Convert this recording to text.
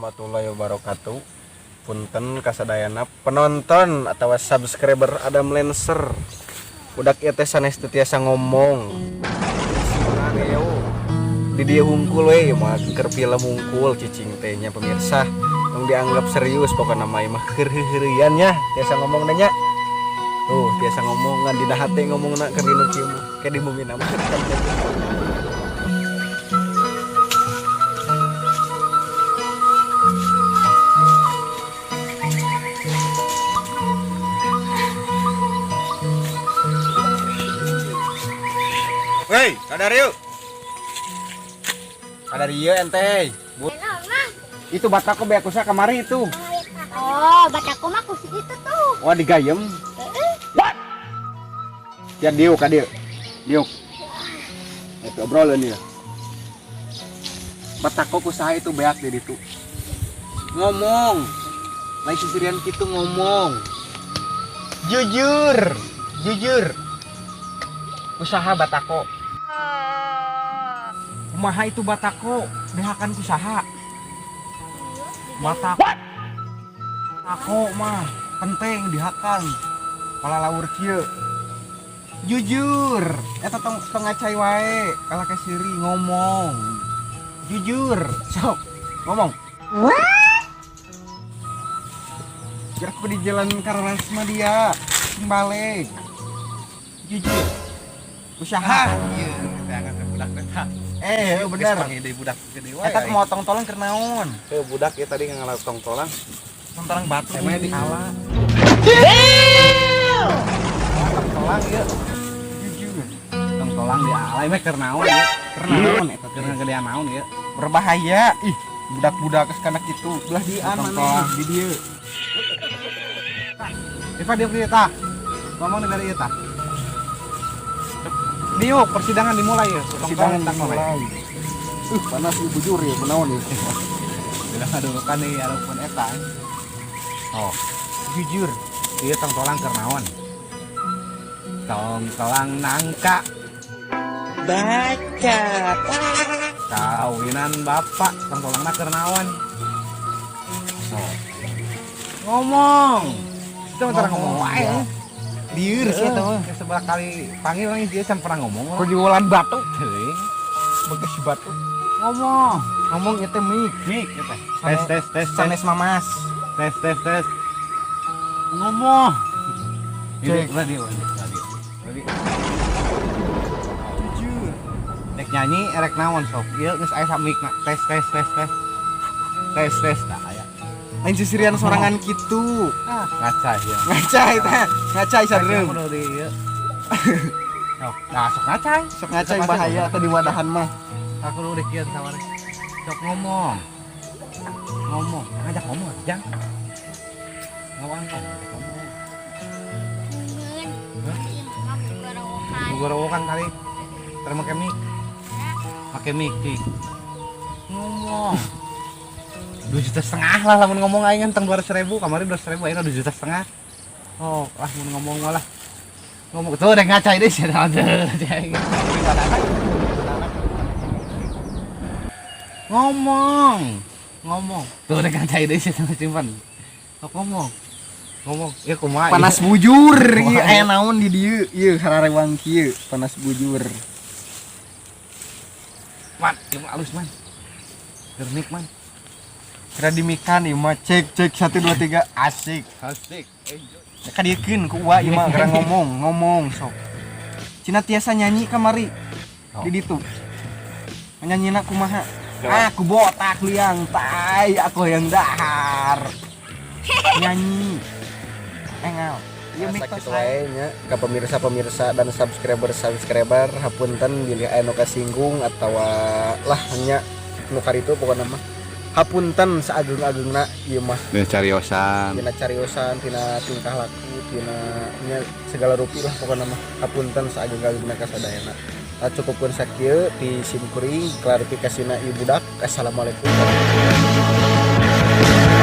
warahmatullahi wabarakatuh. Punten kasadayana penonton atau subscriber Adam Lancer. Budak ieu teh sanes teu tiasa ngomong. Sinario di dia hungkul we mah keur film hungkul cicing teh nya pemirsa. Yang dianggap serius pokokna mah mah keur heureuyan nya tiasa ngomong na nya. Tuh tiasa ngomong ngan dina hate ngomongna keur dinu kieu ke di bumi na mah. Hei, kadar yuk. Kadar ieu ente. Itu batako beak usaha kamari itu. Oh, batako mah kusi itu tuh. Wah, digayem. What? Ya diuk ka dieu. Diuk. Itu obrolan dia. Batako kusaha itu beak di ditu. Ngomong. Lain sisirian kitu ngomong. Jujur. Jujur. Usaha batako. Kumaha itu batako? Behakan kusaha. Batako. Batako mah penting dihakan. Palalaur kieu. Jujur. Eta tong ngacai wae. Kalau ke siri ngomong. Jujur. Sok ngomong. Gerak di jalan Kararas mah dia. Balik. Jujur. Usaha. Iya, kita akan ke budak eta. Bener. Ide budak gede wae. Eta mau tong-tolang keur naon? Budak ya tadi ngalap tong-tolang. Tong-tolang batu Emangnya di ala. Tong-tolang ieu. Jujur. Tong-tolang di ala emang keur naon ya? Keur naon eta Keur gedean naon ya? berbahaya. Ih, budak-budak geus kana kitu. Belah di Tong-tolang di dieu. Eva dia kieu tah. Ngomong negara ieu tah. Diuk, persidangan dimulai ya. Persidangan dimulai. Panas ieu bujur ya, kunaon ieu? Bilang adukan nih arupun eta. Oh, Jujur. ieu tong-tolang keur naon? Tong-tolang nangka. Baca. Kawinan bapak, tong-tolangna keur naon? Oh. Ngomong. Itu antara ngomong wae. Dieur sih eta mah. Sebelah kali panggil lagi dia can pernah ngomong. Perjualan batu. Teuing. Beges batu. Ngomong. Ngomong ieu teh mik. Mik eta. Tes. Sanes mamas. Tes. Ngomong. Cek. Ini lagi. Jujur. Nek nyanyi erek naon sok. Ieu geus aya samikna. Tes. Tes. Nah, aya. Lain sisirian sorangan kitu. Ngaca ieu. Ngacai teh. Ngacai sadreum. Kudu di ieu. Sok, nah sok ngaca. Sok ngacai bahaya atau di wadahan mah. Aku udah kieu tawar. Sok ngomong. Ngajak ngomong jang. Ngomong. Gorowokan kali. Terus make mic. Pakai mic. Ngomong. 2,5 juta lah lamun ngomong aing teng 200.000, kamari 200.000 ayeuna 2,5 juta. Oh, lah mun ngomong malah. Ngomong tuh udah ngacai deh sih ada. Ngomong. Tuh udah ngacai deh sih simpan. Ngomong. Ya kumaha. Panas bujur. Ieu aya naon di dieu? Ieu hararewang kieu, panas bujur. Man, ieu alus man. Gernik man. Kira dimikan ieu mah cek 1 2 3 asik. Asik. Kadiekeun ku uwa ieu mah gara ngomong sok. Cina tiasa nyanyi kamari. Di ditu. Nyanyina kumaha? Aku botak liang tai, aku yang dahar. Nyanyi. Engal. Ieu mik tos wae nya ka pemirsa dan subscriber hapunten bilih aya nu kasinggung atawa lah nya nu karitu pokona mah. Hapunten saageung-ageungna ieu mah. Tina cariosan. Tina cariosan, tina tingkah laku, tina nya segala rupi lah pokona mah. Hapunten saageung-ageungna kasadayana. Cukupkeun sakieu di simkuring klarifikasina ieu budak. Assalamualaikum warahmatullahi wabarakatuh.